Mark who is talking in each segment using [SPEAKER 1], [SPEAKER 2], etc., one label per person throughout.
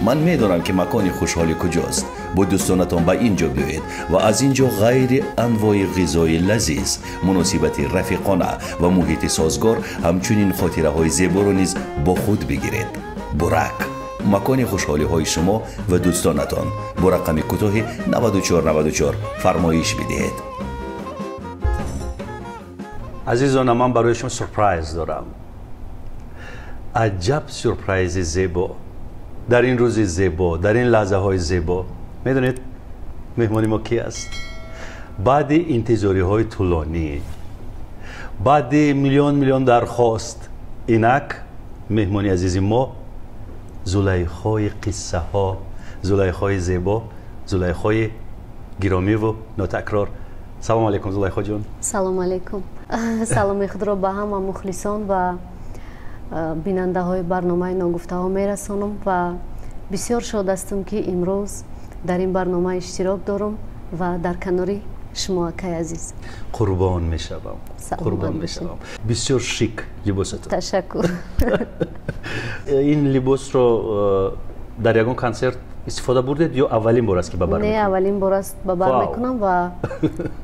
[SPEAKER 1] من میدونم که مکان خوشحالی کجاست. با دوستانتان به اینجا بیایید و از اینجا غیر انواع غذای لذیذ، مناسبت رفیقانه و محیط سازگار، همچنین خاطره های زیبا را نیز با خود بگیرید. برک، مکان خوشحالی های شما و دوستانتان. با رقم کوتاه 9494 فرمایش بدهید.
[SPEAKER 2] عزیزان، من برای شما سورپرایز دارم. عجب سورپرایز زیبا در این روز زیبا، در این لحظه های زیبا. میدونید مهمانی ما کی است؟ بعد انتظاری های طولانی، بعد میلیون درخواست، اینک مهمانی عزیز ما زلیخای قصه ها، زلیخای زیبا، زلیخای گرامی و ناتکرار. سلام علیکم زلیخا جان.
[SPEAKER 3] سلام علیکم. سلام خود را به همه مخلصان و بیننده های برنامه ناگفته ها میرسانم و بسیار شاد هستم که امروز در این برنامه اشتراک دارم و در کناری شما که عزیز.
[SPEAKER 2] قربان میشوم. قربان میشوم. بسیار شیک لباست.
[SPEAKER 3] تشکر.
[SPEAKER 2] این لباس رو در یگان کنسرت استفاده بردید یا اولین بار است که ببر میکنید؟
[SPEAKER 3] نه، اولین بار است ببر میکنم و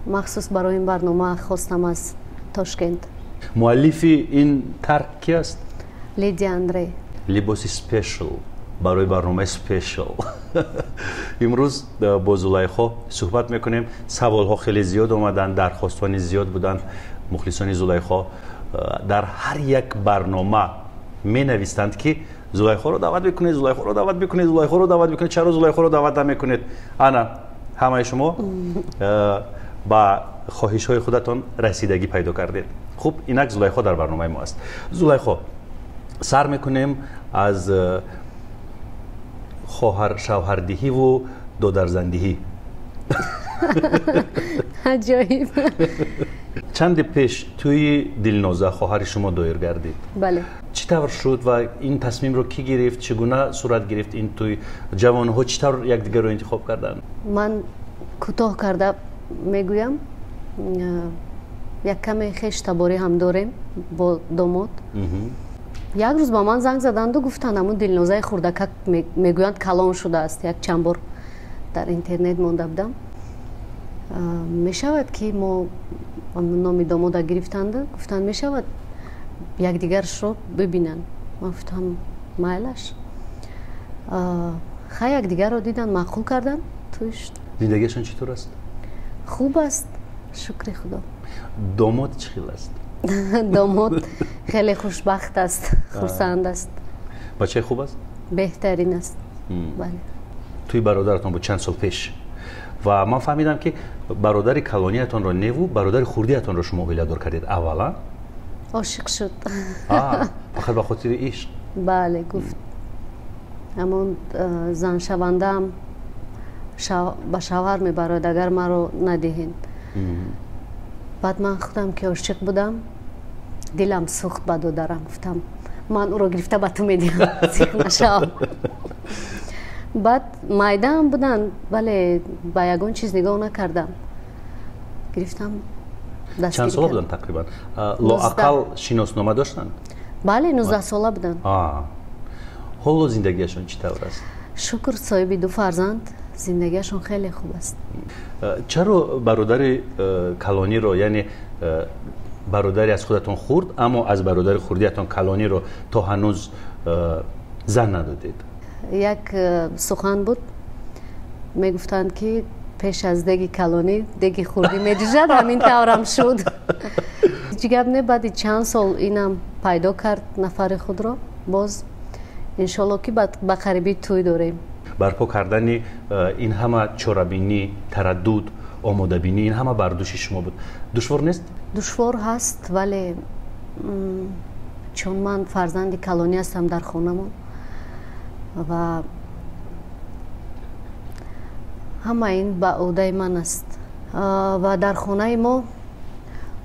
[SPEAKER 3] مخصوص برای این برنامه خواستم از تاشکند.
[SPEAKER 2] مؤلف این ترک کی است؟
[SPEAKER 3] لیدیا اندری.
[SPEAKER 2] لباس اسپیشل برای برنامه اسپیشل. امروز با زلیخا صحبت میکنیم. سوال ها خیلی زیاد اومدن، درخواستان زیاد بودن. مخلصان زلیخا در هر یک برنامه می نویسند که زلیخا رو دعوت بکنید، زلیخا رو دعوت بکنید، زلیخا رو دعوت بکنید. چرا زلیخا رو دعوت نمیکنید؟ انا همه شما با خواهش های خودتان رسیدگی پیدا کردید. خوب، اینک زلیخا در برنامه ما است. زلیخا، سر میکنیم از خواهر شوهردهی و دادرزندهی.
[SPEAKER 3] عجایب.
[SPEAKER 2] چند پیش توی دلنازه خواهر شما دایر گردید.
[SPEAKER 3] بله.
[SPEAKER 2] چی طور شد و این تصمیم رو کی گرفت؟ چگونه صورت گرفت؟ این توی جوانها چی طور یکدیگر رو انتخاب کردن؟
[SPEAKER 3] من کوتاه کرده میگویم، یک کمی خیش تباری هم داریم با داماد. یک روز با من زنگ زدند و گفتند همون دلنازه خوردکک میگویند کلان شده است. یک چند بار در اینترنت مانده بودم. میشود که ما نام داماد گرفتند، گفتند میشود یکدیگرش رو ببینن. من گفتم مایلش. خیلی یکدیگر رو دیدن، معقول کردن. توش
[SPEAKER 2] زندگیشون چطور است؟
[SPEAKER 3] خوب است، شکر خدا.
[SPEAKER 2] داماد چه خیلی است؟
[SPEAKER 3] داماد خیلی خوشبخت است، خرسند است.
[SPEAKER 2] بچه خوب است؟
[SPEAKER 3] بهترین است. بله.
[SPEAKER 2] توی برادرتان بود چند سال پیش و من فهمیدم که برادر کلانیتان را نیو، برادر خوردیتان را شما ویلادار کردید. اولا
[SPEAKER 3] عاشق شد.
[SPEAKER 2] فقط به خاطر عشق؟
[SPEAKER 3] بله، گفت همون زن شونده هم به شوهر میبرد اگر من رو ندهین. بعد من خودم که عاشق بودم، دلم سوخت به دادرم. گفتم من او رو گرفته به تو میدیم، سیخ نشو. بعد مایده هم بودن، ولی با یگان چیز نگاه نکردم، گرفتم دستگیری.
[SPEAKER 2] چند ساله بودن تقریبا؟ لااقل شناسنامه داشتن؟
[SPEAKER 3] بله، 19 ساله بودن.
[SPEAKER 2] حالا زندگیشون چی طور است؟
[SPEAKER 3] شکر، صاحب 2 فرزند، زندگیشون خیلی خوب است.
[SPEAKER 2] چرا برادر کلانی رو، یعنی برادری از خودتون خورد اما از برادر خوردیتون کلانی رو تا هنوز زن ندادید؟ یک سخن بود، میگفتند که پیش از دیگی کلانی دیگی خوردی میدیجد، همین طورم شد. جگب نه، بعد چند سال اینم پیدا کرد نفر خود را. باز انشالله که به قریبی توی داریم. برپا کردن این همه چاره‌بینی، تردد، آماده بینی، این همه برداشت شما بود. دشوار نیست؟
[SPEAKER 3] دشوار هست، ولی چون من فرزند کلانی هستم در خانمون و همه این به عهده من است و در خانه ما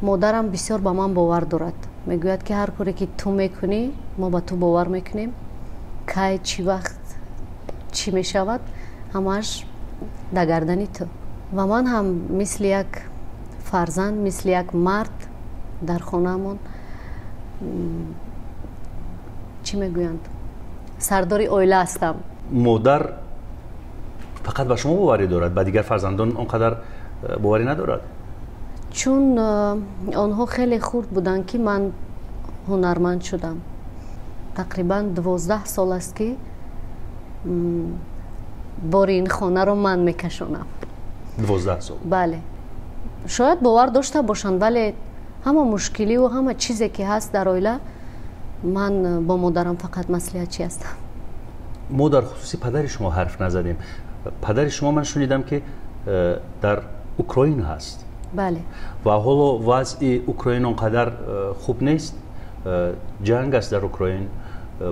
[SPEAKER 3] مادرم بسیار به من باور دارد. میگوید که هر کاری که تو میکنی ما به تو باور میکنیم، که چی وقت چی میشود همش در گردن تو. و من هم مثل یک فرزند، مثل یک مرد در خانه‌مون چی میگویند، سرداری اویله هستم.
[SPEAKER 2] مادر فقط به شما باوری دارد، به دیگر فرزندان آنقدر باوری ندارد؟
[SPEAKER 3] چون آنها خیلی خورد بودن که من هنرمند شدم. تقریبا 12 سال است که بار این خانه رو من میکشونم.
[SPEAKER 2] 12 سال؟
[SPEAKER 3] بله. شاید باور داشته باشند، ولی همه مشکلی و همه چیزی که هست در عائله من با مادرم فقط مصلحتچی هستم.
[SPEAKER 2] ما در خصوص پدر شما حرف نزدیم. پدر شما من شنیدم که در اوکراین هست.
[SPEAKER 3] بله.
[SPEAKER 2] و حالا وضع اوکراین اونقدر خوب نیست، جنگ است در اوکراین.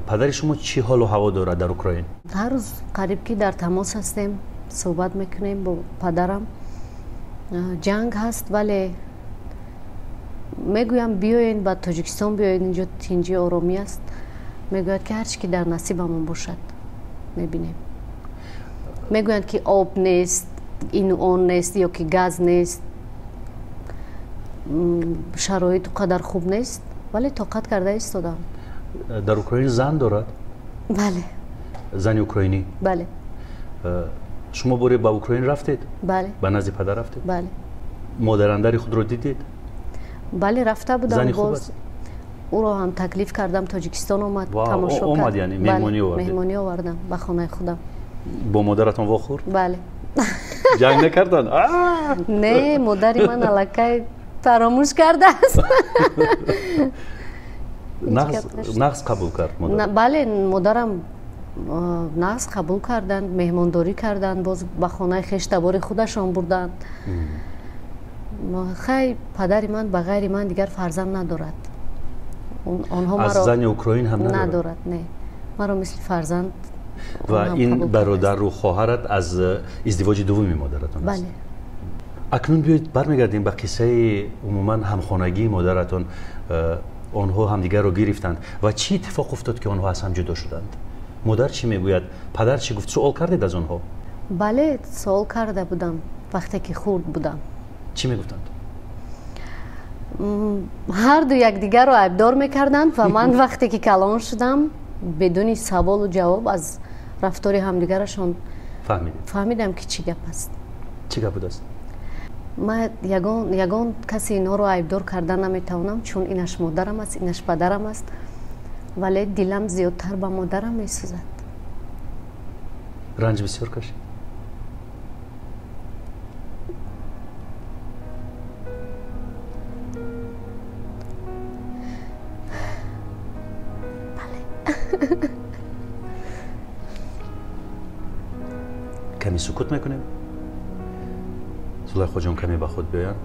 [SPEAKER 2] پدر شما چی حال و هوا دارد در اوکراین؟
[SPEAKER 3] هر روز قریب که در تماس هستیم، صحبت میکنیم با پدرم. جنگ هست ولی میگویم بیاین به تاجیکستان بیاین، اینجا تینجی آرامی است. میگوید که هرچی که در نصیبمون باشد میبینیم. میگویند که آب نیست، این اون نیست، یا که گاز نیست، شرایط قدر خوب نیست، ولی طاقت کرده ایستادم.
[SPEAKER 2] در اوکراین زن دارد؟
[SPEAKER 3] بله.
[SPEAKER 2] زن اوکراینی؟
[SPEAKER 3] بله.
[SPEAKER 2] شما باری به اوکراین رفتید؟
[SPEAKER 3] بله.
[SPEAKER 2] به نزد پدر رفتید؟
[SPEAKER 3] بله.
[SPEAKER 2] مادرندری خود رو دیدید؟
[SPEAKER 3] بله رفته بودم.
[SPEAKER 2] زنی خوب است؟
[SPEAKER 3] او رو هم تکلیف کردم، تاجیکستان آمد تماشا کرد.
[SPEAKER 2] آمد یعنی مهمانی آوردید؟
[SPEAKER 3] مهمانی آوردم به خانه خودم.
[SPEAKER 2] با مادرتان واخورد؟
[SPEAKER 3] بله.
[SPEAKER 2] جنگ نکردن؟
[SPEAKER 3] نه، مادری من الکی فراموش کرده است.
[SPEAKER 2] نقص قبول کرد مادر؟
[SPEAKER 3] بله، مادرم نقص قبول کردن، مهمانداری کردن، باز به خانه خویش تبار خودشان بردن. خیلی پدر من به غیر من دیگر فرزند ندارد. آنها
[SPEAKER 2] از زن اوکراین هم
[SPEAKER 3] ندارد. نه، مرا مثل فرزند.
[SPEAKER 2] و این برادر و خواهرت از ازدواج دومی مادرتان است؟
[SPEAKER 3] بله.
[SPEAKER 2] اکنون بیایید برمیگردیم به قصه عموما همخانگی مادرتان. آنها همدیگر رو گرفتند و چی اتفاق افتاد که آنها از هم جدا شدند؟ مادر چی میگوید؟ پدر چی گفت؟ سوال کردید از آنها؟
[SPEAKER 3] بله سوال کرده بودم وقتی که خورد بودم.
[SPEAKER 2] چی میگفتند؟
[SPEAKER 3] هر دو یکدیگر رو عیبدار میکردند و من وقتی که کلان شدم بدون سوال و جواب از رفتار همدیگرشون فهمیدم که چی گپ است.
[SPEAKER 2] چی گپ است؟
[SPEAKER 3] من یگان کسی اینها رو عیبدار کردن نمیتونم، چون اینش مادرم است، اینش پدرم است، ولی دلم زیادتر به مادرم میسوزد.
[SPEAKER 2] رنج بسیار کشید؟
[SPEAKER 3] بله.
[SPEAKER 2] کمی سکوت میکنیم؟ زلیخا جان کمی به خود بیایند.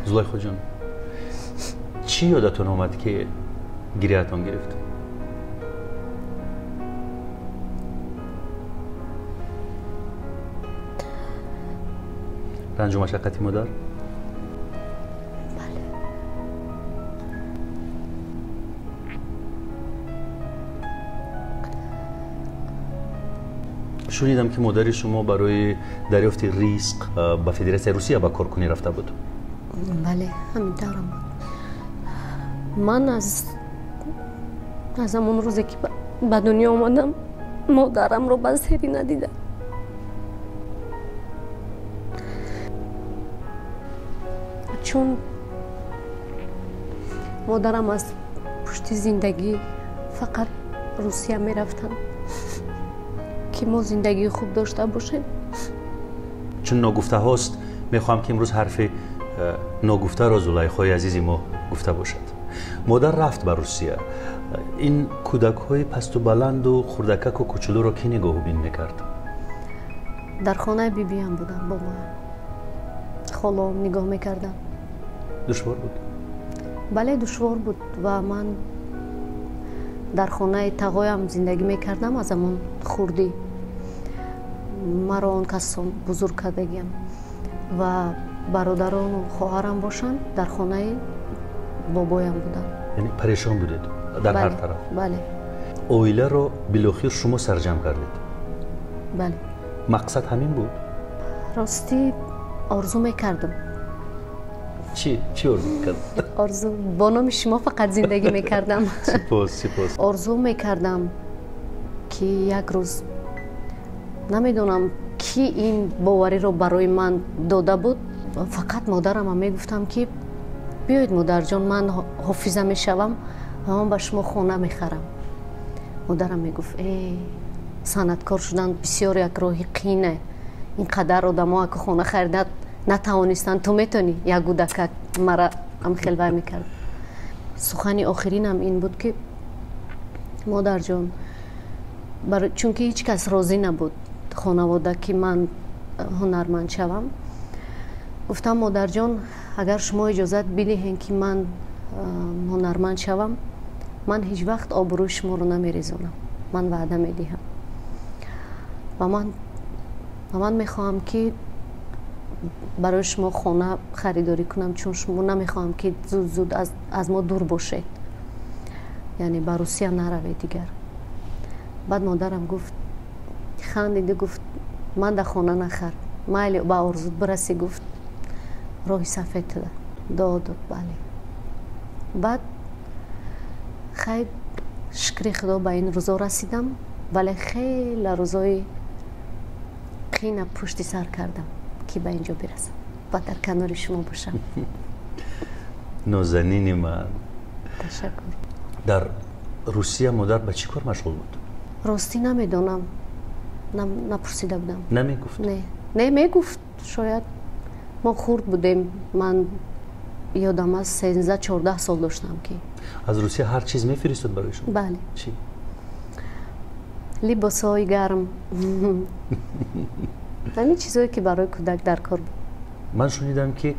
[SPEAKER 2] زلیخا جان، چی یادتون آمد که گریه‌تان گرفت؟ رنج و مشقتی مادر؟ شنیدم که مادر شما برای دریافت ریسک به فدراسیون روسیه به کارکنی رفته بود.
[SPEAKER 3] بله همینطورم. من از همون روزی که به دنیا آمدم مادرم رو بازهری ندیدم. چون مادرم از پشت زندگی فقط روسیه می رفتن که ما زندگی خوب داشته باشیم.
[SPEAKER 2] چون ناگفته هاست میخوام که امروز حرف ناگفته را زلیخای عزیزی ما گفته باشد. مادر رفت به روسیه. این کودک های پست و بلند و خردکک و کوچولو را کی نگاه و بین میکرد؟
[SPEAKER 3] در خانه بیبیم بودم با من. خالام نگاه میکردم.
[SPEAKER 2] دشوار بود؟
[SPEAKER 3] بله دشوار بود و من در خانه تقایم زندگی میکردم. از همون خوردی مرا آن کسان بزرگ کردگیم و برادران و خواهرم باشند در خانه بابایم بودن.
[SPEAKER 2] یعنی پریشان بودید در هر طرف؟
[SPEAKER 3] بله.
[SPEAKER 2] عائله رو بالاخره شما سرجم کردید؟
[SPEAKER 3] بله.
[SPEAKER 2] مقصد همین بود؟
[SPEAKER 3] راستی آرزو میکردم
[SPEAKER 2] چی آرزو میکرد؟
[SPEAKER 3] آرزو با نام شما فقط زندگی میکردم.
[SPEAKER 2] سپاس.
[SPEAKER 3] آرزو میکردم که یک روز نمیدونم کی این باوری رو برای من داده بود. فقط مادرم هم میگفتم که بیایید مادر جان من حافظه میشوم و من به شما خونه میخرم. مادرم میگفت ای صنعتکار شدن بسیار یک راهی قینه، اینقدر آدم ها که خونه خریدن نتوانستن، تو میتونی. یک کودک مرا هم خلوه میکرد. سخنی آخرین هم این بود که مادر جان چون که هیچ کس راضی نبود خانواده که من هنرمند شوم، گفتم مادر جان اگر شما اجازت بدهین که من هنرمند شوم، من هیچ وقت آبروی شما رو نمیریزونم، من وعده میدهم و من میخواهم که برای شما خانه خریداری کنم، چون شما نمیخواهم که زود از ما دور باشید، یعنی به روسیه نروید دیگر. بعد مادرم گفت خندیده گفت من در خانه نخر، مایل با آرزوت برسی. گفت راهی سفید داد. بله. بعد خیلی شکر خدا به این روزا رسیدم، ولی خیلی روزای قین پشت سر کردم که به اینجا برسم و در کنار شما باشم.
[SPEAKER 2] نازنین من.
[SPEAKER 3] تشکر.
[SPEAKER 2] در روسیه مادر به چی کار مشغول بود؟
[SPEAKER 3] راستی نمیدونم، نپرسیده بودم.
[SPEAKER 2] نمیگفت؟
[SPEAKER 3] نه میگفت. شاید ما خورد بودیم، من یادم از 13-14 سال داشتم که
[SPEAKER 2] از روسیه هر چیز میفرستاد برای شما؟
[SPEAKER 3] بله.
[SPEAKER 2] چی؟
[SPEAKER 3] لباسای گرم همین چیزایی که برای کودک در کار بود.
[SPEAKER 2] من شنیدم که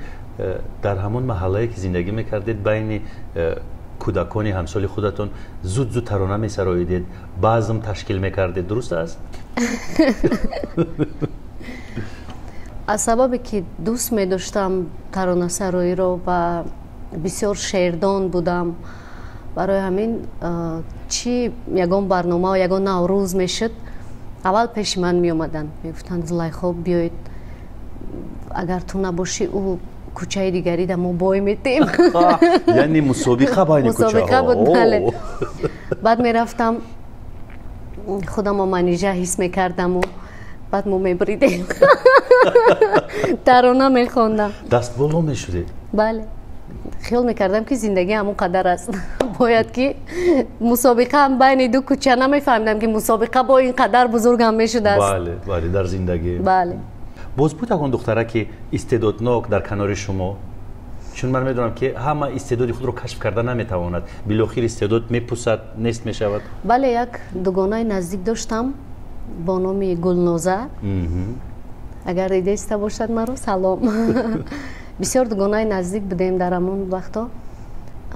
[SPEAKER 2] در همون محله که زندگی میکردید بین کودکان همسال خودتون زود ترانه میسراییدید، بعضم تشکیل میکردید، درست است؟
[SPEAKER 3] از سببی که دوست می‌داشتم ترانه سرایی رو و بسیار شعردان بودم، برای همین چی یگان برنامه و یگان نوروز میشد اول پیش من می اومدن میگفتن زلیخا بیایید، اگر تو نباشی او کوچه دیگری در ما بای میتیم.
[SPEAKER 2] یعنی مسابقه بین کوچه ها
[SPEAKER 3] بود. بله. بعد میرفتم خودم و منیجه حس میکردم و بعد ما میبریدیم ترانه میخوندم.
[SPEAKER 2] دست بالا میشدی؟
[SPEAKER 3] بله. خیال میکردم که زندگی همون قدر است. باید که مسابقه هم بین دو کوچه، نمیفهمیدم که مسابقه با این قدر بزرگ هم میشده است.
[SPEAKER 2] بله در زندگی.
[SPEAKER 3] بله.
[SPEAKER 2] باز بود اون دختره که استعدادناک در کنار شما؟ چون من میدونم که همه استعدادی خود رو کشف کرده نمیتواند، بالاخره استعداد میپوسد نیست میشود.
[SPEAKER 3] بله. یک دوگانه نزدیک داشتم با نام گلنازه. اگر دیده باشد مرا سلام. بسیار دوگانه نزدیک بودیم در همون وقتا.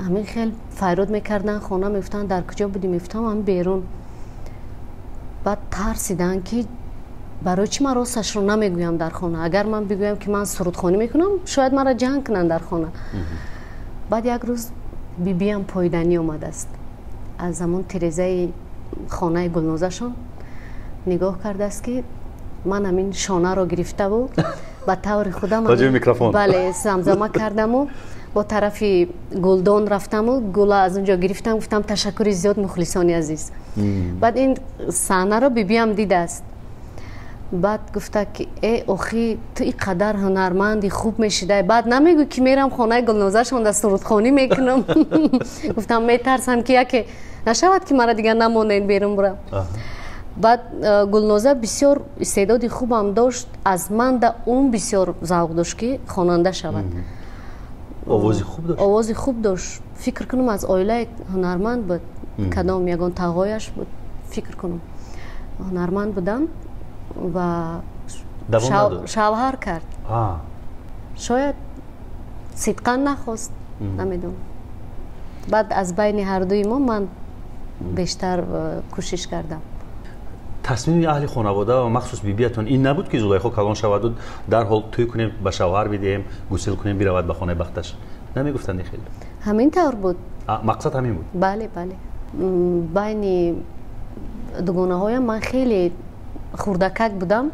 [SPEAKER 3] همین خیلی فریاد میکردن، خانه میفتن در کجا بودیم؟ میفتم هم بیرون. بعد ترسیدن که برای چی من راستش رو نمیگویم در خانه، اگر من بگویم که من سرودخوانی میکنم شاید مرا جنگ کنن در خانه. بعد یک روز بیبیم پایدنی اومده است، از همون تریزه خانه گلنازه شون نگاه کرده است که من همین شانه رو گرفته بود با طور خودم بله زمزمه کردم و با طرف گلدان رفتم و گل از اونجا گرفتم، گفتم تشکر زیاد مخلصانی عزیز. بعد این صحنه رو بیبیم دیده است. بعد گفته که ای اخی تو این قدر هنرمندی خوب میشیده، بعد نمیگو که میرم خانه گلنازه شون در سرودخوانی میکنم. گفتم میترسم که یکی نشود که مرا دیگه نمونه بیرون برم. بعد گلنازه بسیار استعدادی خوب هم داشت، از من در اون بسیار ذوق داشت که خواننده شود.
[SPEAKER 2] آوازی خوب داشت؟
[SPEAKER 3] آوازی خوب داشت. فکر کنم از عائله هنرمند بود، کدام یگان تقایش بود فکر کنم هنرمند بودن و شوهر کرد. شاید صدقا نخواست، نمیدونم. بعد از بین هر دوی ما من بیشتر کوشش کردم.
[SPEAKER 2] تصمیم اهل خانواده و مخصوص بیبیتون این نبود که زلیخا کلان شود و در حال توی کنیم به شوهر بدیم گسل کنیم برود به خانه بختش؟ نمیگفتند خیلی؟ همین
[SPEAKER 3] طور بود.
[SPEAKER 2] مقصد همین بود؟
[SPEAKER 3] بله. بین دوگانه هایم من خیلی خوردکک بودم،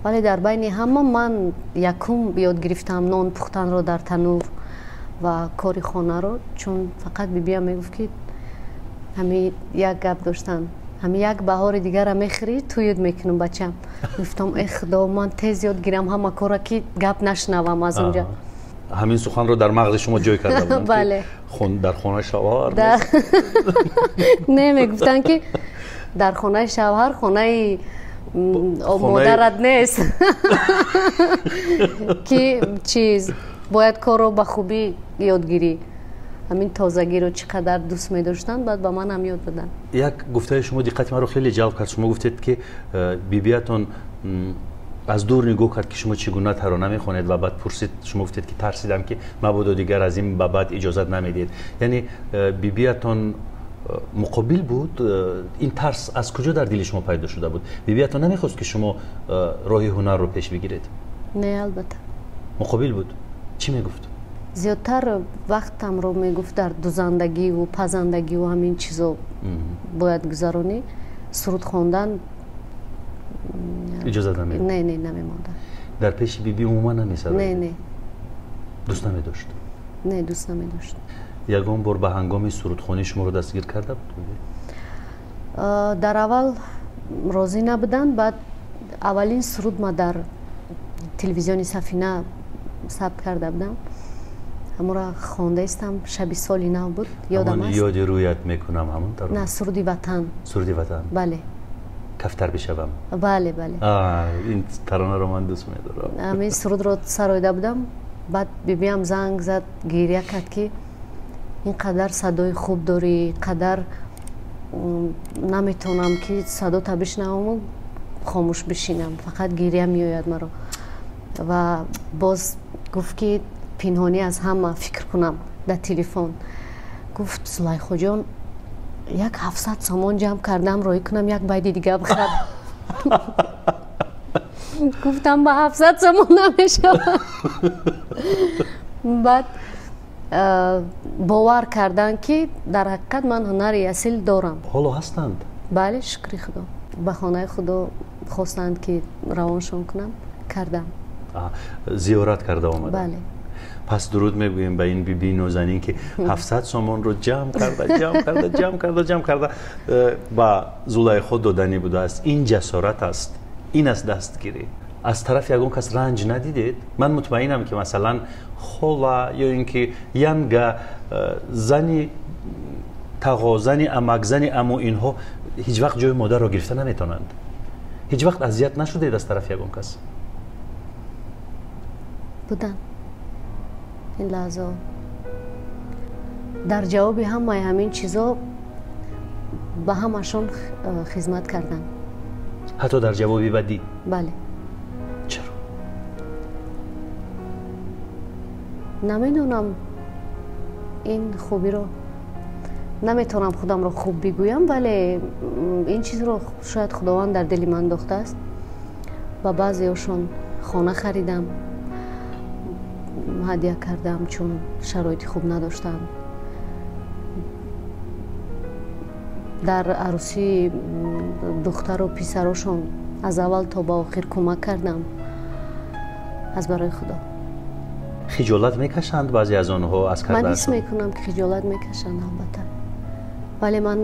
[SPEAKER 3] ولی در بین همه من یکم یاد گرفتم نان پختن رو در تنور و کاری خانه رو، چون فقط بیبیم میگفت که همین یک گپ داشتن، همین یک بهار دیگر هم میخری تویید میکنم بچم. گفتم ای خدا من تیز یاد گیرم همه کارا که گپ نشنوم از اونجا.
[SPEAKER 2] همین سخن رو در مغز شما جای کرده بودن؟
[SPEAKER 3] بله.
[SPEAKER 2] در خانه شوهر
[SPEAKER 3] نه میگفتن که در خانه شوهر خانه مادرت نیست. که چیز باید کار رو به خوبی یاد گیری. همین تازگی رو چقدر دوست می داشتن بعد به من هم یاد دادن.
[SPEAKER 2] یک گفته شما دقت من رو خیلی جلب کرد. شما گفتید که بیبیاتون از دور نگاه کرد که شما چگونه ترانه میخونید و بعد پرسید، شما گفتید که ترسیدم که مبادا دیگر از این به بعد اجازت نمیدید. یعنی بیبیاتون مقابل بود؟ این ترس از کجا در دل شما پیدا شده بود؟ بیبیاتون نمیخواست که شما راه هنر رو پیش بگیرید؟
[SPEAKER 3] نه البته
[SPEAKER 2] مقابل بود. چی میگفت؟
[SPEAKER 3] زیادتر وقتم رو میگفت در دوزندگی و پزندگی و همین چیزا باید گذرانی. سرود خواندن
[SPEAKER 2] اجازه نمیداد؟
[SPEAKER 3] نه نمیماند.
[SPEAKER 2] در پیش بیبی عموما نمیسرد؟
[SPEAKER 3] نه
[SPEAKER 2] دوست نمیداشت؟
[SPEAKER 3] نه دوست نمیداشت.
[SPEAKER 2] یگان بار به هنگام سرودخوانی شما رو دستگیر کرده بود؟
[SPEAKER 3] در اول راضی نبودن. بعد اولین سرود ما در تلویزیون سفینه ثبت کرده بودم. همون را خوانده استم. شب سالی نو بود یادم است.
[SPEAKER 2] یاد رویت میکنم همون در
[SPEAKER 3] نه سرودی وطن.
[SPEAKER 2] سرودی وطن.
[SPEAKER 3] بله.
[SPEAKER 2] کفتر بشوم.
[SPEAKER 3] بله.
[SPEAKER 2] این ترانه رو من دوست می‌دارم.
[SPEAKER 3] همین سرود رو سرایده بودم. بعد بیبیم زنگ زد گریه کرد که اینقدر صدای خوب داری، قدر نمیتونم که صدا تا بشنوم و خاموش بشینم، فقط گریه میآید مرا. و باز گفت که پنهانی از همه فکر کنم در تلفن. گفت زلیخا جان 700 سامان جمع کردم روی کنم یک باید دیگه بخرم. گفتم با 700 سامان نمیشه. بعد باور کردن که در حقیقت من هنری اصیل دارم.
[SPEAKER 2] حالا هستند؟
[SPEAKER 3] بله شکر خدا. به خانه خدا خواستند که روانشون کنم، کردم.
[SPEAKER 2] زیارت کرده آمدن؟
[SPEAKER 3] بله.
[SPEAKER 2] پس درود میگوییم به این بیبی نازنین که 700 سامان رو جمع کرده با زلیخا دادنی بوده است. این جسارت است، این است دستگیری. از طرف یگان کس رنج ندیدید؟ من مطمئنم که مثلا خولا یا اینکه ینگا زنی تقا، زنی امک، زنی امو، اینها هیچ وقت جای مادر رو گرفته نمیتونند. هیچ وقت اذیت نشدید از طرف یگان کس؟
[SPEAKER 3] بودن این لحظه در جواب همین چیزا به همشون خدمت کردن.
[SPEAKER 2] حتی در جوابی بدی؟
[SPEAKER 3] بله.
[SPEAKER 2] چرا؟
[SPEAKER 3] نمیدونم، این خوبی رو نمیتونم خودم رو خوب بگویم، ولی این چیز رو شاید خداوند در دل من انداخته است. با بعضیشون خانه خریدم، هدیه کردم چون شرایط خوب نداشتم. در عروسی دختر و پسرشون از اول تا با آخر کمک کردم از برای خدا.
[SPEAKER 2] خجالت میکشند بعضی از آنها از کردن؟
[SPEAKER 3] من حس میکنم که خجالت میکشند البته، ولی من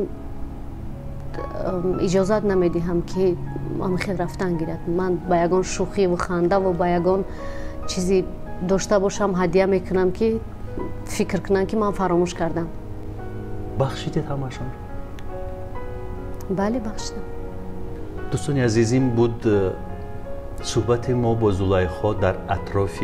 [SPEAKER 3] اجازت نمیدهم که من خیلی رفتن گیرد. من با یگان شوخی و خنده و با یگان چیزی داشته باشم هدیه میکنم که فکر کنن که من فراموش کردم.
[SPEAKER 2] بخشیدید همشون؟
[SPEAKER 3] بله بخشیدم.
[SPEAKER 2] دوستان عزیز، این بود صحبت ما با زلیخا در اطراف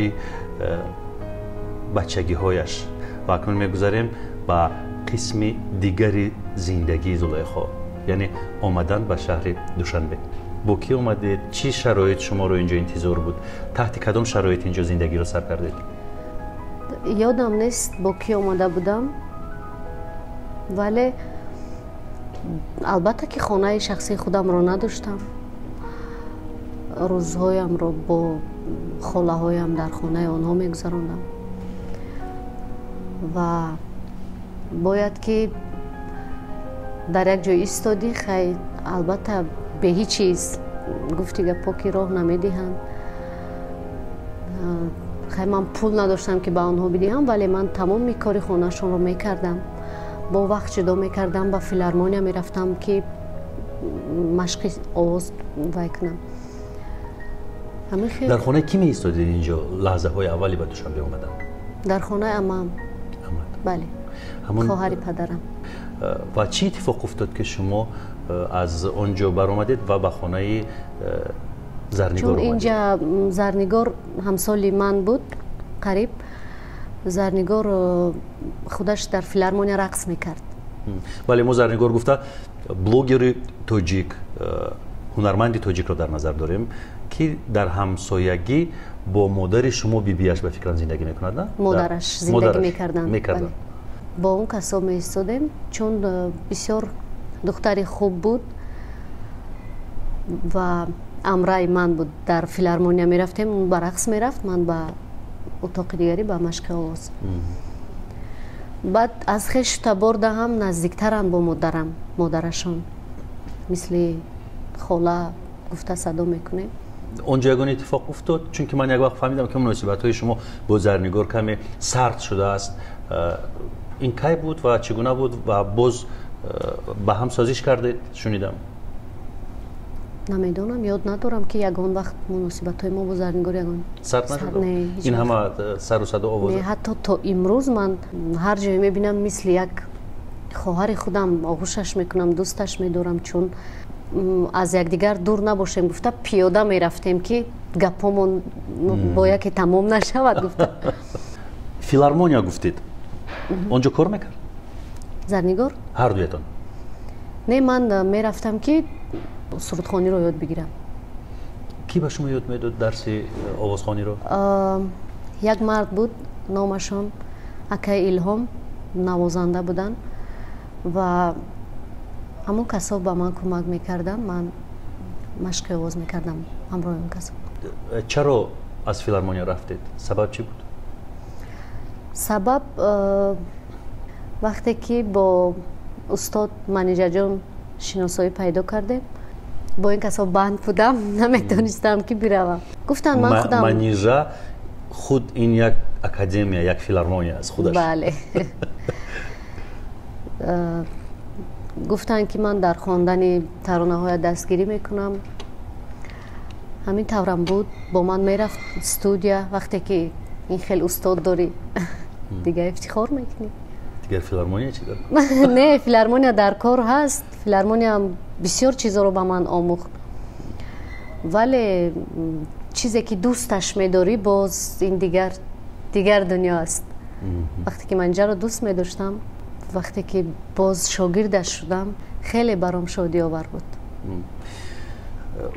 [SPEAKER 2] بچگی هایش و اکنون میگذاریم با قسم دیگری زندگی زلیخا، یعنی آمدن به شهر دوشنبه. با کی اومدید؟ چی شرایط شما رو اینجا انتظار بود؟ تحت کدام شرایط اینجا زندگی رو سر کردید؟
[SPEAKER 3] یادم نیست با کی اومده بودم، ولی البته که خانه شخصی خودم رو نداشتم. روزهایم رو با خاله هایم در خانه آنها میگذراندم و باید که در یک جای ایستادی خیلی البته به هیچ چیز گفتی گپا که راه نمیدهند. خیلی من پول نداشتم که به آنها بدهم، ولی من تمام کاری خونه‌شون رو میکردم. با وقت جدا میکردم با فیلارمونیا میرفتم که مشق آواز کنم.
[SPEAKER 2] در خانه کی می ایستادید اینجا لحظه های اولی به دوشنبه اومدن؟
[SPEAKER 3] در خانه عمم. بله. خواهر پدرم.
[SPEAKER 2] و چی اتفاق افتاد که شما از اونجا برآمدید و به خانه زرنگار
[SPEAKER 3] اومدید؟ چون اینجا زرنگار همسال من بود قریب. زرنگار خودش در فیلارمونیا رقص میکرد.
[SPEAKER 2] ولی ما زرنگار گفته بلوگر تاجیک، هنرمندی تاجیک رو در نظر داریم که در همسایگی با مادر شما بیبیش به فکران زندگی میکند، نه؟
[SPEAKER 3] مادرش زندگی میکردن. با اون کسا می ایستادیم چون بسیار دختری خوب بود و امرای من بود. در فیلارمونیا میرفتیم، اون به رقص میرفت، من به اتاق دیگری به مشق آواز. بعد از خش تا برده هم نزدیکترن با مادرشون، مثل خاله گفته صدا میکنه.
[SPEAKER 2] اونجا یگان اتفاق افتاد؟ چون که من یک وقت فهمیدم که مناسبت های شما با زرنگار کمی سرد شده است. این کی بود و چگونه بود و باز به هم سازش کردید؟ شنیدم.
[SPEAKER 3] نمیدونم، یاد ندارم که یگان وقت مناسبت های ما با زرنگار یگان
[SPEAKER 2] سرد نشد؟ این همه سر و صدا آواز؟
[SPEAKER 3] نه، حتی تا امروز من هر جایی میبینم مثل یک خواهر خودم آغوشش میکنم، دوستش میدارم، چون از یکدیگر دور نباشیم. گفته پیاده میرفتیم که گپامون با یکی تمام نشود. گفته
[SPEAKER 2] فیلارمونیا گفتید، اونجا کار میکرد؟
[SPEAKER 3] زرنگار؟
[SPEAKER 2] هر دویتان؟
[SPEAKER 3] نه، من میرفتم که سرودخوانی رو یاد بگیرم.
[SPEAKER 2] کی به شما یاد میداد درس آوازخوانی رو؟
[SPEAKER 3] یک مرد بود، نامشون اکای الهام، نوازنده بودن و همون کسا با من کمک میکردم. من مشق آواز میکردم همراه اون کسا.
[SPEAKER 2] چرا از فیلارمونیا رفتید؟ سبب چی بود؟
[SPEAKER 3] سبب وقتی که با استاد منیجر جان شناسایی پیدا کرده، با این کسا بند بودم، نمیتونستم که بروم. گفتن من خودم
[SPEAKER 2] منیجر خود این یک اکادمیا، یک فیلارمونیا از خودش.
[SPEAKER 3] بله. گفتن که من در خواندن ترانه های دستگیری میکنم. همین طورم بود، با من میرفت استودیو. وقتی که این خیلی استاد داری دیگه افتخار میکنی.
[SPEAKER 2] دیگه فیلارمونیا چی داره؟
[SPEAKER 3] نه، فیلارمونیا در کار هست. فیلارمونیا هم بسیار چیزا رو با من آموخت، ولی چیزی که دوستش میداری باز این دیگر دنیا است. وقتی که من اینجا رو دوست میداشتم، وقتی که باز شاگردش شدم، خیلی برام شادی آور بود.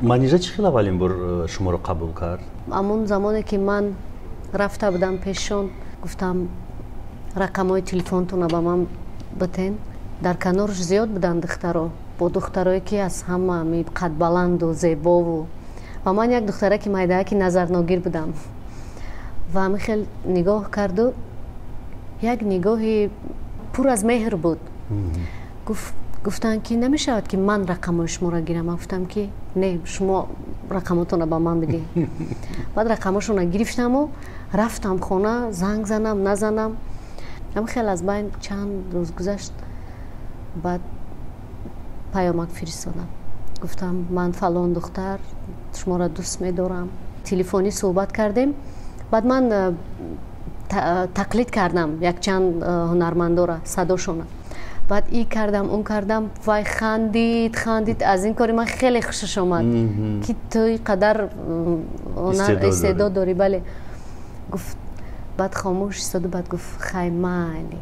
[SPEAKER 2] منیجر چه خیلی اولین بار شما رو قبول کرد؟
[SPEAKER 3] همون زمانی که من رفته بودم پیشون، گفتم رقمای تلفنتون رو به من بتین. در کنارش زیاد بودن دخترها، با دخترایی که از همه قد بلند و زیبا و من یک دختره که میده که نظر ناگیر بودم و همه خیلی نگاه کرد و یک نگاهی پر از مهر بود. گفتن که نمیشود که من رقم شما را گیرم. گفتم که نه، شما رقماتون را به من بدین. بعد رقماشون را گرفتم و رفتم خونه، زنگ زنم نزنم. هم خیلی از بین چند روز گذشت، بعد پیامک فرستادم. گفتم من فلان دختر شما را دوست می‌دارم. تلفنی صحبت کردیم. بعد من تقلید کردم یک چند هنرمندا را، صداشون. بعد ای کردم اون کردم، وای خندید. از این کاری من خیلی خوشش اومد که توی قدر استعداد داری. بله. گفت بعد خاموش ایستاد و بعد گفت خیمالی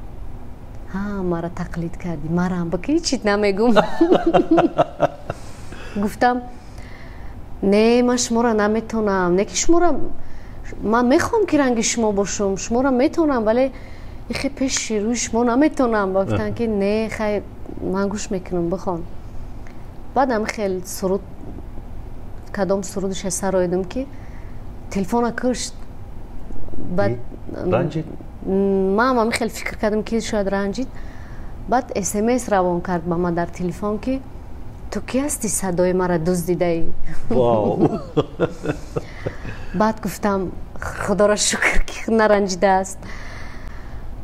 [SPEAKER 3] مرا تقلید کردی، مرا هم بکی چیت نمیگم. گفتم نه، من شما را نمیتونم. نه که شما را من میخوام که رنگ شما باشم، شما را میتونم، ولی خیلی پیش روی شما نمیتونم. گفتن که نه خیلی من گوش میکنم، بخوان. بعدم خیلی سرود کدام سرودش سر آیدم که تلفن کشت. بعد
[SPEAKER 2] رنجید؟
[SPEAKER 3] من خیلی فکر کردم که شاید رنجید. بعد SMS روان کرد با من در تلفن که تو کی هستی صدای مرا دزدیده ای؟
[SPEAKER 2] واو.
[SPEAKER 3] بعد گفتم خدا را شکر که наранҷида аст.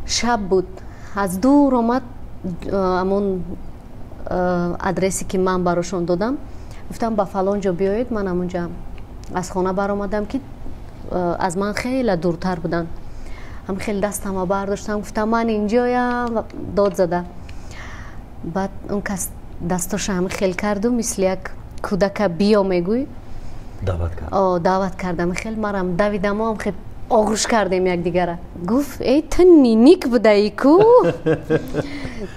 [SPEAKER 3] шаб буд, аз дур омад амон адреси ки ман барошон додам, гуфтам ба фалон ҷо биёед. ман амунҷа аз хона баромадам ки аз ман хеле дуртар буданд. ҳам хел дастама бардоштам, гуфтам ман инҷоям, дод зада. баъд он кас дасташа ҳам хел карду, мисли як кӯдака биё мегӯй даъват кардам. хел марам давидам, ам хел оғӯш кардем якдигара. гуфт эй ту ниник будаӣ ку,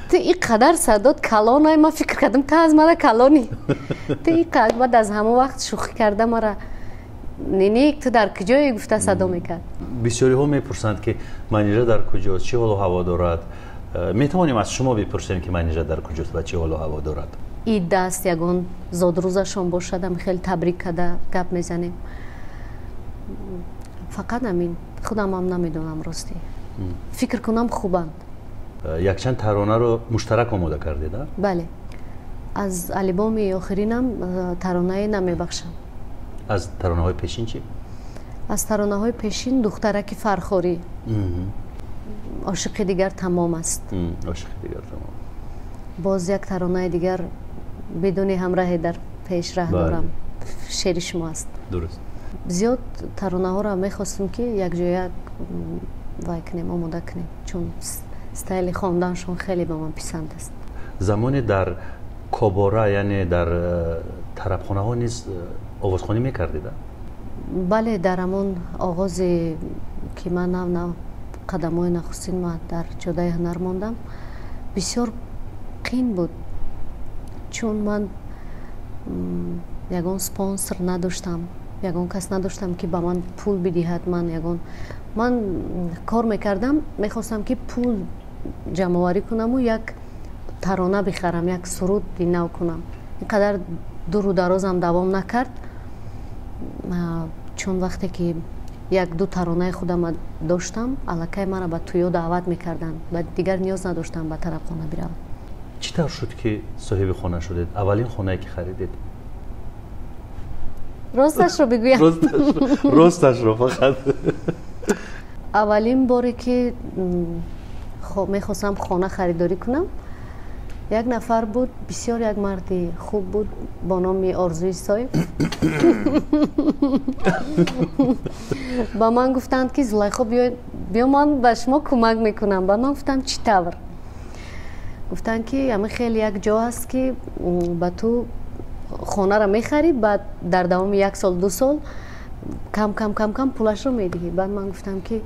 [SPEAKER 3] ту ин қадар садот калонай. ман фикр кардам ту аз мана калонӣ. ту ин қадар баъд аз ҳамон вақт шӯхӣ карда мара ниник ту дар куҷоӣ гуфта садо мекард.
[SPEAKER 2] бисёриҳо мепурсанд ки манижа дар куҷост, чӣ ҳолу ҳаво дорад. метавонем аз шумо бипурсем ки манижа дар куҷост ва чӣ ҳолу ҳаво дорад.
[SPEAKER 3] ид аст ягон зодрӯзашон бошад, ам хел табрик када гап мезанем. фақат амин. худамам намедонам ростӣ. фикр кунам хубанд.
[SPEAKER 2] якчанд таронаро муштарак омода кардед?
[SPEAKER 3] бале. аз алибоми охиринам таронае намебахшам.
[SPEAKER 2] аз таронаҳои пешин чӣ?
[SPEAKER 3] аз таронаҳои пешин духтараки фархорӣ. ошиқи дигар тамом аст.
[SPEAKER 2] ошиқи дигар тамом.
[SPEAKER 3] боз як таронаи дигар бидуни ҳамраҳе дар пешраҳ дорам. шери шумо аст.
[SPEAKER 2] дуруст.
[SPEAKER 3] зиёд таронаҳоро мехостем ки якҷоя вай кунем, омода кунем, чун стайли хонданшон хеле ба ман писанд аст.
[SPEAKER 2] замоне дар кобора, яъне дар тарабхонаҳо низ овозхонӣ мекардед?
[SPEAKER 3] бале, дар ҳамон оғозе ки ман нав қадамҳои нахустин ма дар ҷодаи ҳунар мондам, бисёр қиин буд, чун ман ягон спонсор надоштам, ягон кас надоштам ки ба ман пул бидиҳад. ман кор мекардам, мехостам ки пул ҷамъоварӣ кунаму як тарона бихарам, як суруди нав кунам. ин қадар дуру дарозам давом накард, чун вақте ки як-ду таронаи худам доштам, аллакай мара ба туё даъват мекарданд ва дигар ниёз надоштам ба тарабхона биравам.
[SPEAKER 2] чӣ тавр шуд ки соҳиби хона шудед? аввалин хонае ки харидед?
[SPEAKER 3] росташро бигӯям.
[SPEAKER 2] росташро фақат.
[SPEAKER 3] аввалин боре ки мехостам хона харидорӣ кунам, як нафар буд, бисёр як марди хуб буд бо номи Орзуи Соев. ба ман гуфтанд ки Зулайхо биё, ман ба шумо кӯмак мекунам. ба ман гуфтам чӣ тавр? гуфтанд ки ами хеле як ҷо ҳаст ки ба ту хонаро мехарӣ, баъд дар давоми 1 сол 2 сол кам пулашро медиҳӣ. баъд ман гуфтам ки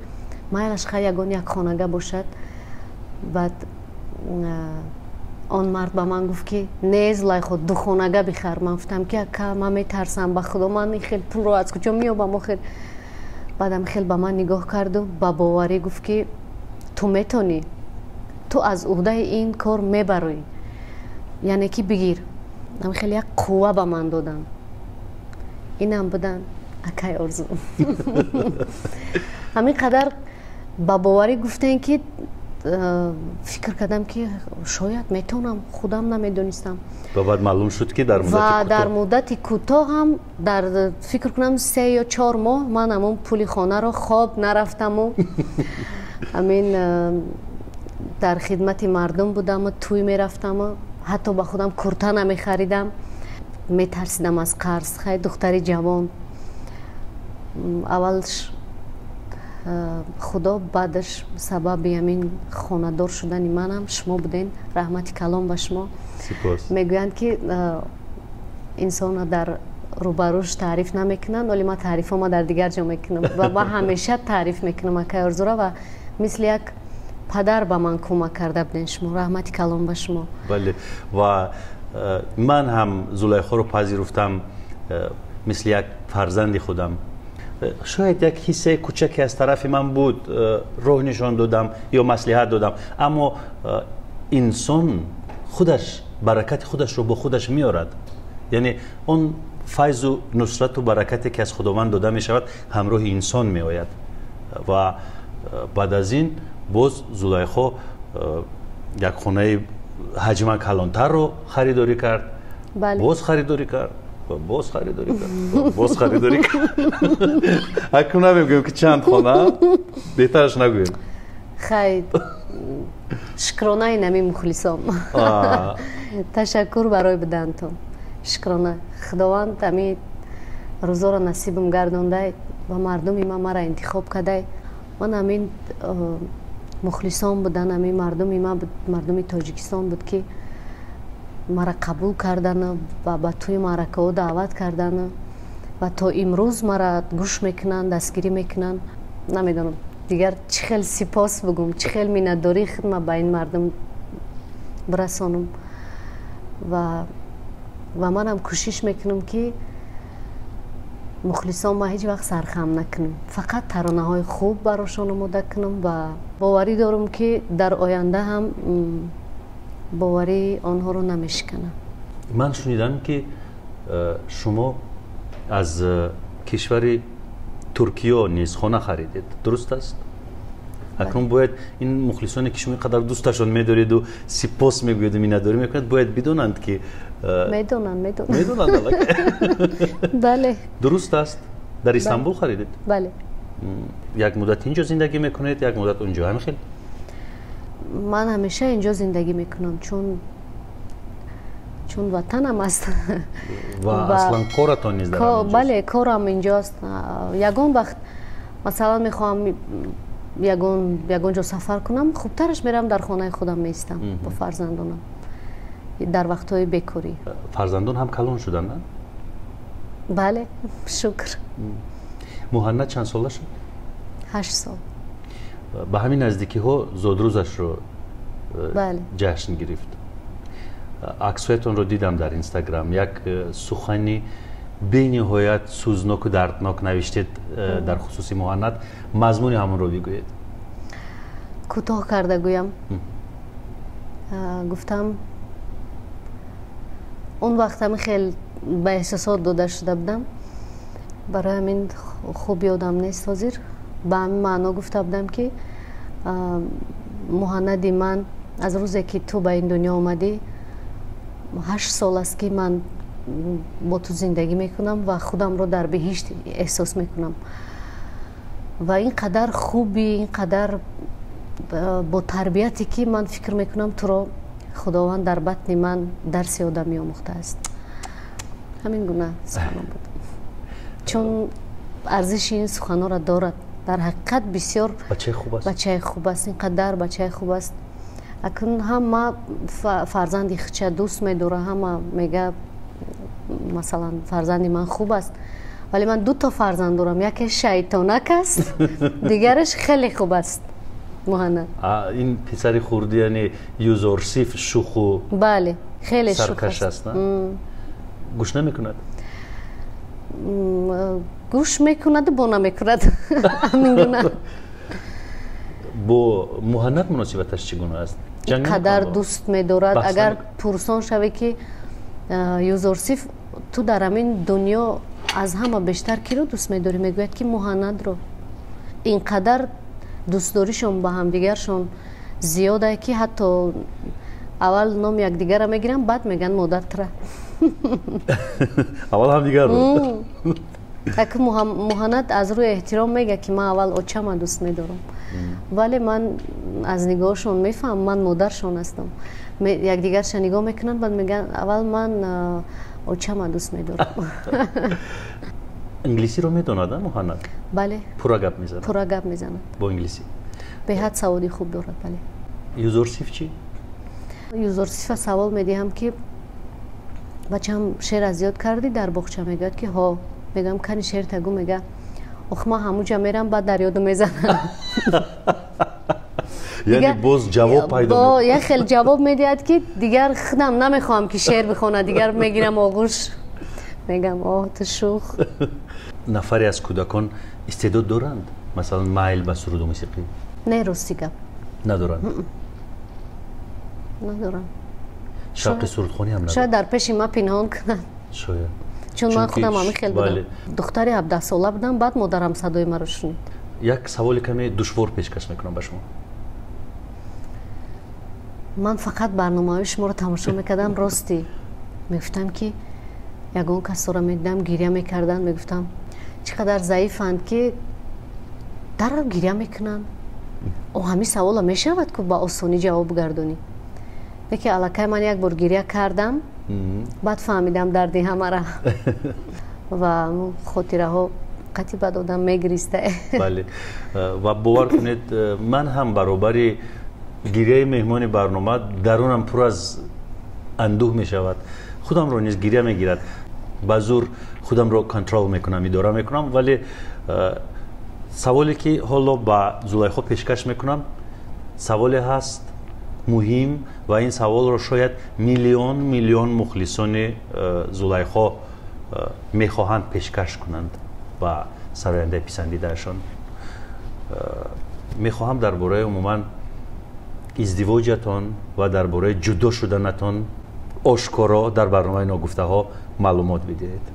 [SPEAKER 3] майлаш ха ягон як хонага бошад. баъд он мард ба ман гуфт ки не Зулайхо, 2 хонага бихар. ман гуфтам ки ака ман метарсам, ба худо ман хел пулро аз куҷо меёбам охир. баъдам хел ба ман нигоҳ карду ба боварӣ гуфт ки ту метонӣ, ту аз уҳдаи ин кор мебароӣ, яъне ки бигир. ам хеле як қувва ба ман доданд. инам будан акай Орзу. ҳамин қадар ба боварӣ гуфтем ки фикр кардам ки шояд метавонам, худам намедонистам.
[SPEAKER 2] ва баъд маълум шуд ки дар
[SPEAKER 3] муддати кӯтоҳ ҳам дар фикр кунам 3 ё 4 моҳ ман ҳамон пули хонаро хоб нарафтаму ҳамин дар хидмати мардум будаму тӯй мерафтаму ҳатто ба худам курта намехаридам. метарсидам аз қарз. хай духтари ҷавон. аввалш худо, баъдаш сабаби ҳамин хонадор шудани манам шумо буден. раҳмати калон ба шумо. мегӯянд ки инсона дар рӯбарӯш таъриф намекунанд, вале ман таърифҳома дар дигар ҷо мекунам ва ман ҳамеша таъриф мекунам акай Орзуро ва мисли як падар ба ман кӯмак карда буден шумо. раҳмати калон ба шумо.
[SPEAKER 2] бале, ва ман ҳам Зулайхоро пазируфтам мисли як фарзанди худам. шояд як ҳиссаи кӯчаке аз тарафи ман буд, роҳ нишон додам ё маслиҳат додам, аммо инсон худаш баракати худашро бо худаш меорад. яъне он файзу нусрату баракате ки аз худованд дода мешавад ҳамроҳи инсон меояд. ва баъд аз ин боз Зулайхо як хонаи ҳаҷман калонтарро харидорӣ кард. боз харидорӣ кард باز خریداری کرد باز خریداری کرد اکنون نمیگویم که چند خانه بهترش نگویم
[SPEAKER 3] خیر شکرانه اینمی مخلصام تشکر برای بدنتون شکرانه خداوند امی روزا را نصیبم گردانده و مردمی ما مرا انتخاب کرده من امین مخلصان بودن امی مردمی ما مردمی تاجیکستان بود که مرا قبول کردن و به توی معرکه ها دعوت کردن و تا امروز مرا گوش میکنن دستگیری میکنن نمیدونم دیگر چه خیلی سپاس بگم چه خیلی منتداری خدمت به این مردم برسانم و من هم کوشش میکنم که مخلصان ما هیچ وقت سرخم نکنم فقط ترانه های خوب براشون آماده کنم و باوری دارم که در آینده هم باوری آنها رو نمیشکنم
[SPEAKER 2] من شنیدم که شما از کشور ترکیه نیز خانه خریدید درست است؟ اکنون باید این مخلصانی که شما قدر دوستشان میدارید و سپاس میگوید و منتداری میکنید باید بدونند که
[SPEAKER 3] میدونند
[SPEAKER 2] بله درست است در استانبول خریدید؟
[SPEAKER 3] بله
[SPEAKER 2] یک مدت اینجا زندگی میکنید یک مدت اونجا همین خیلی؟
[SPEAKER 3] من همیشه اینجا زندگی میکنم چون وطنم است
[SPEAKER 2] و اصلا کارتان نیست در اینجاست؟
[SPEAKER 3] بله کارم اینجاست یگان وقت مثلا میخوام یگان جا سفر کنم خوبترش میرم در خانه خودم میستم با فرزندانم در وقتهای بیکاری
[SPEAKER 2] فرزندان هم کلان شدن نه؟
[SPEAKER 3] بله شکر
[SPEAKER 2] مهند چند ساله شد؟
[SPEAKER 3] 8 سال
[SPEAKER 2] به همین نزدیکی ها زادروزش رو
[SPEAKER 3] بله.
[SPEAKER 2] جشن گرفت عکسهایتون رو دیدم در اینستاگرام یک سخنی به نهایت سوزناک و دردناک نوشتید در خصوص مهند مضمون همون رو بگویید
[SPEAKER 3] کوتاه کرده گویم گفتم اون وقت هم خیلی به احساسات داده شده بودم برای همین خوب یادم نیست حاضر به همین معنا گفته بودم که مهندی من از روزی که تو به این دنیا آمدی 8 سال است که من با تو زندگی میکنم و خودم رو در بهشت احساس میکنم و اینقدر خوبی اینقدر با تربیتی که من فکر میکنم تو رو خداوند در بطن من درس آدمی آموخته است همین گونه سخنان بود چون ارزش این سخنان را دارد در حقیقت بسیار بچه خوب است اینقدر بچه خوب است اکنون هم ما فرزندی خچه دوست میداره هم میگه مثلا فرزندی من خوب است ولی من 2 تا فرزند دارم یکی شیطانک است دیگرش خیلی خوب است مهند
[SPEAKER 2] این پسر خوردی یعنی یوزورسیف شوخ و
[SPEAKER 3] بله خیلی
[SPEAKER 2] سرکش است نه؟ گوش نمیکند؟
[SPEAKER 3] گوش میکند با نمیکند همین گونه
[SPEAKER 2] با مهند مناسبتش چگونه است؟
[SPEAKER 3] قدر دوست می‌دارد اگر پرسان شوی که یوزورسیف تو در همین دنیا از همه بیشتر کی رو دوست می‌داری میگوید که مهند رو اینقدر دوست داریشون با هم دیگرشون زیاده که حتی اول نام یک دیگر را میگیرن بعد میگن مادرت را
[SPEAKER 2] اول هم دیگر رو
[SPEAKER 3] اگه مهند از روی احترام میگه که من اول اوچم دوست میدارم ولی من از نگاهشون میفهم من مادرشون هستم یک دیگرش نگاه میکنن بعد میگن اول من اوچم دوست میدارم
[SPEAKER 2] انگلیسی رو میدوند مهند؟
[SPEAKER 3] بله
[SPEAKER 2] پورا گپ میزنه؟
[SPEAKER 3] پورا گپ میزنه
[SPEAKER 2] با انگلیسی؟
[SPEAKER 3] به حد سوادی خوب دارد بله
[SPEAKER 2] یوزورسیف چی؟
[SPEAKER 3] یوزورسیف سوال میدیم که بچه هم شعر از یاد کردی در باغچه میگه که ها میگم کنی شعر تگو میگه اخ ما همونجا میرم بعد در یادو میزنم
[SPEAKER 2] یعنی باز جواب پیدا
[SPEAKER 3] میکنه یه خیلی جواب میدهد که دیگر خودم نمیخوام که شعر بخونه دیگر میگیرم آغوش میگم آه تو شوخ
[SPEAKER 2] نفری از کودکان استعداد دارند مثلا میل به سرود و موسیقی؟
[SPEAKER 3] نه راستی گپ
[SPEAKER 2] ندارند؟
[SPEAKER 3] ندارم
[SPEAKER 2] شوق سرودخوانی هم ندارند؟
[SPEAKER 3] شاید در پیش ما پنهان کنن
[SPEAKER 2] شاید
[SPEAKER 3] چون من خودم همین خیلی بودم دختری 17 ساله بودم بعد مادرم صدای مرا شنید
[SPEAKER 2] یک سوال کمی دشوار پیشکش میکنم به شما
[SPEAKER 3] من فقط برنامه‌های شما رو تماشا میکردم راستی میگفتم که ягон касоро медидам гирья мекарданд, мегуфтам чиқадар заифанд ки даррав гирья мекунанд. ҳамин савола мешавад ку ба осонӣ ҷавоб гардонӣ. леки аллакай ман як бор гирья кардам, баъд фаҳмидам дарди ҳамара ва хотираҳо қати бад одам мегириста.
[SPEAKER 2] бале, ва бовар кунед ман ҳам баробари гирьяи меҳмони барнома дарунам пур аз андӯҳ мешавад. худамро низ гирья мегирад. ба зур худамро контрол мекунам, идора мекунам, вале саволе ки ҳоло ба Зулайхо пешкаш мекунам саволе ҳаст муҳим ва ин саволро шояд миллион мухлисони Зулайхо мехоҳанд пешкаш кунанд ба сарояндаи писандидаашон. мехоҳам дар бораи умуман издивоҷатон ва дар бораи ҷудо шуданатон ошкоро дар барномаи ногуфтаҳо маълумот бидиҳед.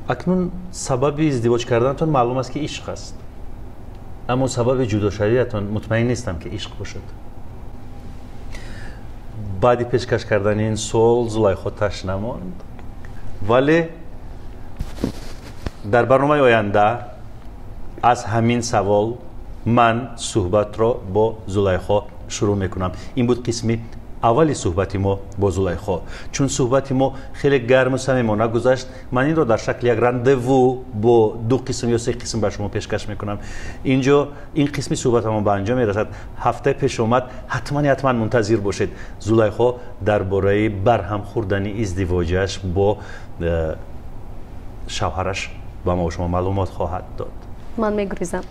[SPEAKER 2] акнун сабаби издивоҷ карданатон маълум аст ки ишқ аст, аммо сабаби ҷудошавиатон мутмаин нестам ки ишқ бошад. баъди пешкаш кардани ин суол Зулайхо таш намонд, вале дар барномаи оянда аз ҳамин савол ман суҳбатро бо Зулайхо шурӯъ мекунам. ин буд қисми аввали суҳбати мо бо Зулайхо. чун суҳбати мо хеле гарму самимона гузашт, ман инро дар шакли як рандеву бо 2 қисм ё 3 қисм ба шумо пешкаш мекунам. инҷо ин қисми суҳбатамо ба анҷом мерасад. ҳафтаи пешомад ҳатман мунтазир бошед. Зулайхо дар бораи барҳам хӯрдани издивоҷаш бо шавҳараш ба мо шумо маълумот хоҳад дод.
[SPEAKER 3] ман мегурезам.